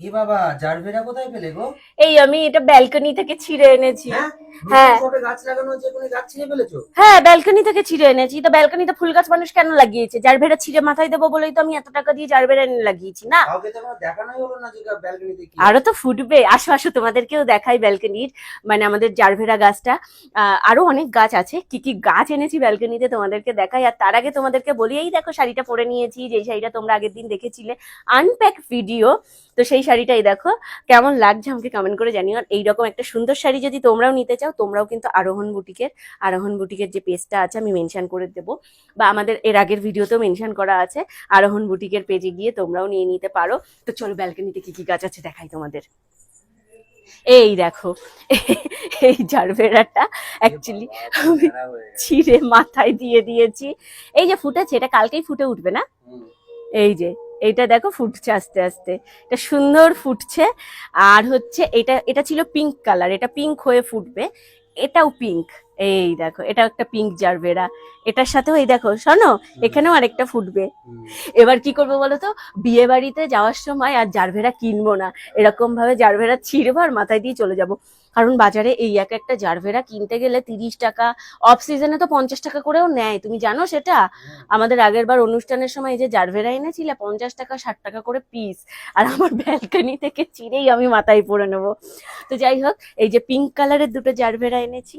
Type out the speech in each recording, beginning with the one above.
এ বাবা, জারবেরা কোথায় পেলে গো? এই আমি এটা ব্যালকনি থেকে ছিঁড়ে এনেছি। হ্যাঁ, নতুন হ্যাঁ শপে গাছ লাগানো হচ্ছে, কোনো গাছ ছিঁড়ে ফেলেছো? হ্যাঁ, ব্যালকনি থেকে ছিঁড়ে এনেছি। তো ব্যালকনিতে ফুল গাছ মানুষ কেন লাগিয়েছে? জারবেরা ছিঁড়ে মাথায় দেবো বলেই তো আমি এত টাকা দিয়ে জারবেরা এনে লাগিয়েছি না। কাউকে তো আমার দেখানোই হলো না যে ব্যালকনিতে কি আরো আছে। তো ফুটবে, আসো আসো তোমাদেরকেও দেখাই ব্যালকনির, মানে আমাদের জারভেরা গাছটা। আরো অনেক গাছ আছে, কি কি গাছ এনেছি ব্যালকনিতে তোমাদেরকে দেখাই। আর তার আগে তোমাদেরকে বলি, এই দেখো শাড়িটা পরে নিয়েছি, যে শাড়িটা তোমরা আগের দিন দেখেছিলে আনপ্যাক ভিডিও। তো সেই শাড়িটাই দেখো কেমন লাগছে আমাকে কমেন্ট করে জানিও। আর এইরকম একটা সুন্দর শাড়ি যদি তোমরাও নিতে চাও, তোমরাও কিন্তু আরোহণ বুটিকের যে পেজটা আছে আমি মেনশন করে দেবো, বা আমাদের এর আগের ভিডিওতেও মেনশন করা আছে। আরোহণ বুটিকের পেজে গিয়ে তোমরাও নিয়ে নিতে পারো। তো চলো ব্যালকনিতে কি কি গাছ আছে দেখাই তোমাদের। এই দেখো, এই জারবেরাটা এ অ্যাকচুয়ালি বাবা, পুরো আমি ন্যাড়া হয়ে গেছে। ছিঁড়ে মাথায় দিয়ে দিয়েছি। এই যে ফুটেছে, এটা কালকেই ফুটে উঠবে না। হুম। এই যে এইটা দেখো ফুটছে আস্তে আস্তে, এটা সুন্দর ফুটছে। আর হচ্ছে এটা এটা ছিল পিঙ্ক কালার, এটা পিঙ্ক হয়ে ফুটবে। এটাও পিঙ্ক। এই দেখো, এটা একটা পিঙ্ক জারবেরা। এটার সাথেও এই দেখো শোনো, হুম। এখানেও আরেকটা ফুটবে। হুম। এবার কি করবো বলতো, বিয়ে বাড়িতে যাওয়ার সময় আর জারভেরা কিনবো না, এরকম ভাবে জারভেরা ছিঁড়বো আর মাথায় দিয়ে চলে যাব। কারণ বাজারে এই এক একটা জারভেরা কিনতে গেলে 30 টাকা, অফ সিজনে তো 50 টাকা করেও নেয়, তুমি জানো সেটা? হুম। আমাদের আগের বার অনুষ্ঠানের সময় এই যে জারভেরা এনেছিলে 50 টাকা 60 টাকা করে পিস, আর আমার ব্যালকনি থেকে চিড়েই আমি মাথায় পরে নেবো। তো যাই হোক, এই যে পিঙ্ক কালারের দুটো জারভেরা এনেছি।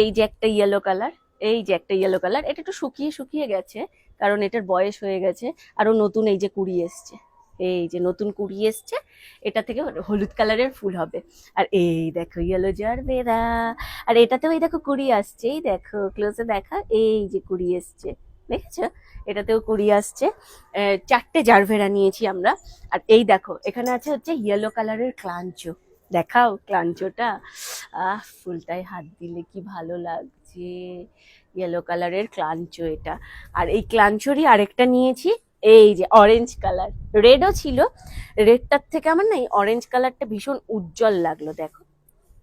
এই যে একটা ইয়েলো কালার, এই যে একটা ইয়েলো কালার, এটা একটু শুকিয়ে শুকিয়ে গেছে, কারণ এটার বয়স হয়ে গেছে। আরো নতুন এই যে কুড়ি এসছে, এই যে নতুন কুড়ি এসছে, এটা থেকে হলুদ কালারের ফুল হবে। আর এই দেখো ইয়েলো জারবেরা, আর এটাতেও এই দেখো কুড়ি আসছে, এই দেখো ক্লোজে দেখা, এই যে কুড়ি এসছে, দেখেছো? এটাতেও কুড়ি আসছে। চারটে জারভেরা নিয়েছি আমরা। আর এই দেখো এখানে আছে হচ্ছে ইয়েলো কালারের ক্লাঞ্চো, দেখাও ক্লাঞ্চোটা। ফুলটায় হাত দিলে কি ভালো লাগছে, ইয়েলো কালারের ক্লাঞ্চো এটা। আর এই ক্লাঞ্চোরই আরেকটা নিয়েছি, এই যে অরেঞ্জ কালার, রেডও ছিল, রেডটার থেকে আমার না এই অরেঞ্জ কালারটা ভীষণ উজ্জ্বল লাগলো, দেখো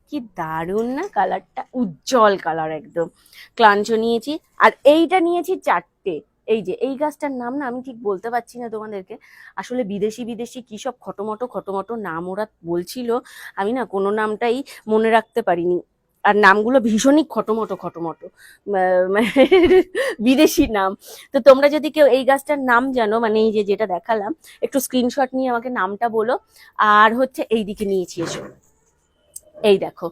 কি দারুণ না কালারটা, উজ্জ্বল কালার একদম। ক্লাঞ্চো নিয়েছি। আর এইটা নিয়েছি চারটে। এই যে এই গাছটার নাম না আমি ঠিক বলতে পারছি না তোমাদেরকে, আসলে বিদেশি বিদেশি কি সব খটোমটো খটোমটো নাম ওরা বলছিল, আমি না কোনো নামটাই মনে রাখতে পারিনি। আর নামগুলো ভীষণই খটোমটো খটোমটো, মানে বিদেশি নাম। তো তোমরা যদি কেউ এই গাছটার নাম জানো, মানে এই যে যেটা দেখালাম, একটু স্ক্রিনশট নিয়ে আমাকে নামটা বলো। আর হচ্ছে এই দিকে নিয়েছি, এসো এই দেখো,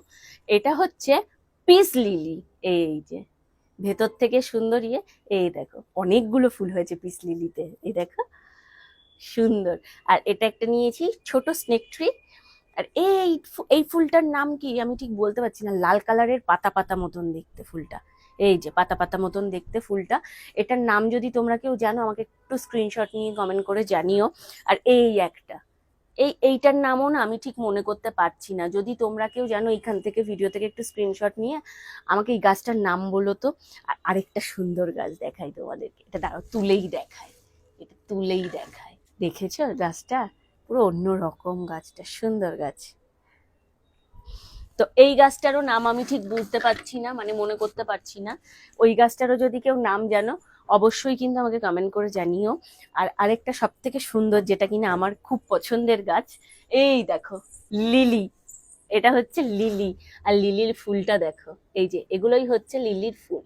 এটা হচ্ছে পিস লিলি। এই যে ভেতর থেকে সুন্দর ইয়ে, এই দেখো অনেকগুলো ফুল হয়েছে পিস লিলিতে, এই দেখো সুন্দর। আর এটা একটা নিয়েছি ছোট স্নেক ট্রি। আর এই ফুলটার নাম কি আমি ঠিক বলতে পারছি না, লাল কালারের পাতা পাতা মতন দেখতে ফুলটা, এই যে পাতা পাতা মতন দেখতে ফুলটা। এটার নাম যদি তোমরা কেউ জানো আমাকে একটু স্ক্রিনশট নিয়ে কমেন্ট করে জানিও। আর এই একটা, এইটার নামও না আমি ঠিক মনে করতে পারছি না, যদি তোমরা কেউ জানো এইখান থেকে ভিডিও থেকে একটু স্ক্রিনশট নিয়ে আমাকে এই গাছটার নাম বলো তো। আর আরেকটা সুন্দর গাছ দেখাই তোমাদেরকে, এটা দাঁড়াও তুলেই দেখায়, এটা তুলেই দেখায়, দেখেছো গাছটা? পুরো অন্য রকম গাছটা, সুন্দর গাছ। তো এই গাছটারও নাম আমি ঠিক বুঝতে পারছি না, মানে মনে করতে পারছি না। ওই গাছটারও যদি কেউ নাম জানো অবশ্যই কিন্তু আমাকে কমেন্ট করে জানিও। আর আরেকটা সব থেকে সুন্দর, যেটা কিনা আমার খুব পছন্দের গাছ, এই দেখো লিলি, এটা হচ্ছে লিলি। আর লিলির ফুলটা দেখো, এই যে এগুলোই হচ্ছে লিলির ফুল।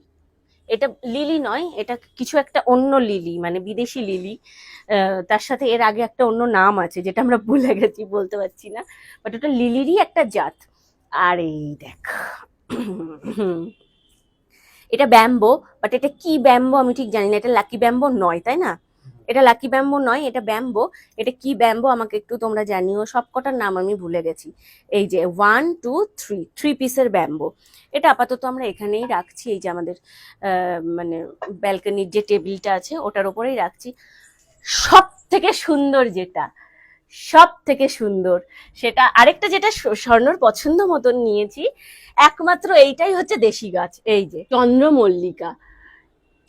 এটা লিলি নয়, এটা কিছু একটা অন্য লিলি, মানে বিদেশি লিলি। তার সাথে এর আগে একটা অন্য নাম আছে যেটা আমরা ভুলে গেছি, বলতে পারছি না, বাট ওটা লিলিরই একটা জাত। আর এই দেখো, এটা ব্যাম্বো, বাট এটা কি ব্যাম্বো আমি ঠিক জানি না, এটা লাকি ব্যাম্বো নয় তাই না? এটা লাকি ব্যাম্বো নয়, এটা ব্যাম্বো। এটা কি ব্যাম্বো আমাকে একটু তোমরা জানিও, সব কটার নাম আমি ভুলে গেছি। এই যে 1 2 3, 3 পিসের ব্যাম্বো। এটা আপাতত আমরা এখানেই রাখছি, এই যে আমাদের মানে ব্যালকনির যে টেবিলটা আছে ওটার ওপরেই রাখছি। সব থেকে সুন্দর যেটা, সব থেকে সুন্দর সেটা আরেকটা, যেটা স্বর্ণর পছন্দ মতন নিয়েছি, একমাত্র এইটাই হচ্ছে দেশি গাছ, এই যে চন্দ্রমল্লিকা।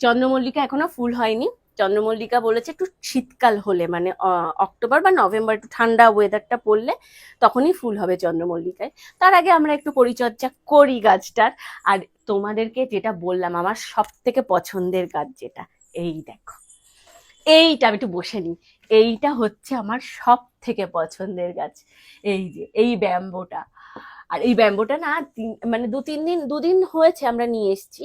চন্দ্রমল্লিকা এখনো ফুল হয়নি, চন্দ্রমল্লিকা বলেছে একটু শীতকাল হলে, মানে অক্টোবর বা নভেম্বর, একটু ঠান্ডা ওয়েদারটা পড়লে তখনই ফুল হবে চন্দ্রমল্লিকায়। তার আগে আমরা একটু পরিচর্যা করি গাছটার। আর তোমাদেরকে যেটা বললাম আমার সব থেকে পছন্দের গাছ যেটা, এই দেখো, এইটা আমি একটু বসে নিই, এইটা হচ্ছে আমার সব থেকে পছন্দের গাছ এই যে এই ব্যাম্বোটা। আর এই ব্যাম্বোটা না মানে দুদিন হয়েছে আমরা নিয়ে এসেছি,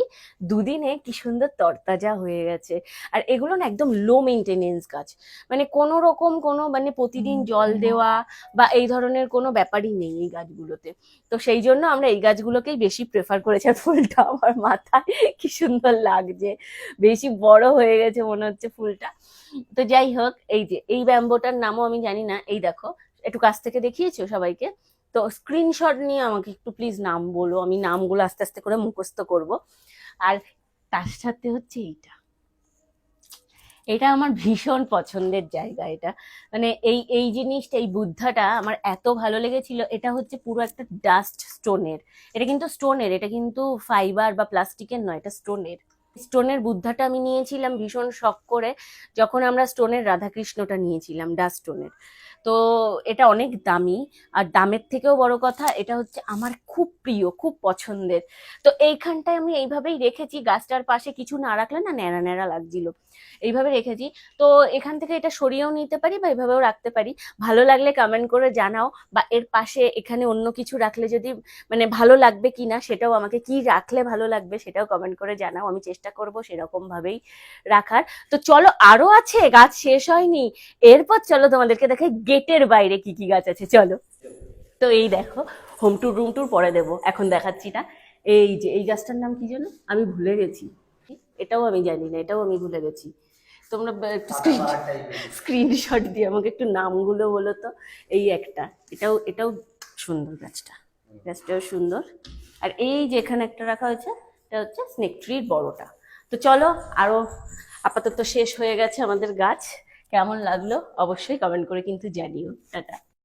দুদিনে কি সুন্দর তরতাজা হয়ে গেছে। আর এগুলো না একদম লো মেনটেনেন্স গাছ, মানে কোনো রকম কোনো মানে প্রতিদিন জল দেওয়া বা এই ধরনের কোনো ব্যাপারই নেই এই গাছগুলোতে। তো সেই জন্য আমরা এই গাছগুলোকেই বেশি প্রেফার করেছি। আর ফুলটা আমার মাথায় কি সুন্দর লাগছে, বেশি বড় হয়ে গেছে মনে হচ্ছে ফুলটা। তো যাই হোক, এই যে এই ব্যাম্বোটার নামও আমি জানি না। এই দেখো, একটু কাছ থেকে দেখিয়েছো সবাইকে, তো স্ক্রিনশট নিয়ে আমাকে একটু প্লিজ নাম বলো, আমি নামগুলো আস্তে আস্তে করে মুখস্থ করব। আর তার সাথে হচ্ছে এইটা, এটা আমার ভীষণ পছন্দের জায়গা। এটা মানে এই এই জিনিসটা, এই বুদ্ধাটা আমার এত ভালো লেগেছিল। এটা হচ্ছে পুরো একটা ডাস্ট স্টোনের, এটা কিন্তু স্টোনের, এটা কিন্তু ফাইবার বা প্লাস্টিকের নয়, এটা স্টোনের। স্টোনের বুদ্ধাটা আমি নিয়েছিলাম ভীষণ শখ করে, যখন আমরা স্টোনের রাধাকৃষ্ণটা নিয়েছিলাম ডাস্ট স্টোনের। তো এটা অনেক দামি, আর দামের থেকেও বড় কথা এটা হচ্ছে আমার খুব প্রিয়, খুব পছন্দের। তো এইখানটায় আমি এইভাবেই রেখেছি, গাছটার পাশে কিছু না রাখলে না ন্যাড়া ন্যাড়া লাগছিল, এইভাবে রেখেছি। তো এখান থেকে এটা সরিয়েও নিতে পারি বা এইভাবেও রাখতে পারি। ভালো লাগলে কমেন্ট করে জানাও, বা এর পাশে এখানে অন্য কিছু রাখলে যদি মানে ভালো লাগবে কিনা সেটাও আমাকে, কি রাখলে ভালো লাগবে সেটাও কমেন্ট করে জানাও, আমি চেষ্টা করব সেরকম ভাবেই রাখার। তো চলো, আরো আছে, গাছ শেষ হয়নি। এরপর চলো তোমাদেরকে দেখাই গেটের বাইরে কি কি গাছ আছে, চলো। তো এই দেখো, হোম টুর রুম টুর পরে দেবো, এখন দেখাচ্ছি না। এই যে এই গাছটার নাম কি যেন, আমি ভুলে গেছি, এটাও আমি জানি না, এটাও আমি ভুলে গেছি। তোমরা পাতাবাহার টাইপের। স্ক্রিনশট দিয়ে আমাকে একটু নামগুলো বলো তো। এই একটা, এটাও এটাও সুন্দর, গাছটাও সুন্দর। আর এই যে এখানে একটা রাখা হয়েছে, এটা হচ্ছে স্নেক ট্রির বড়টা। তো চলো, আরো আপাতত শেষ হয়ে গেছে আমাদের গাছ। কেমন লাগলো অবশ্যই কমেন্ট করে কিন্তু জানিও। টাটা।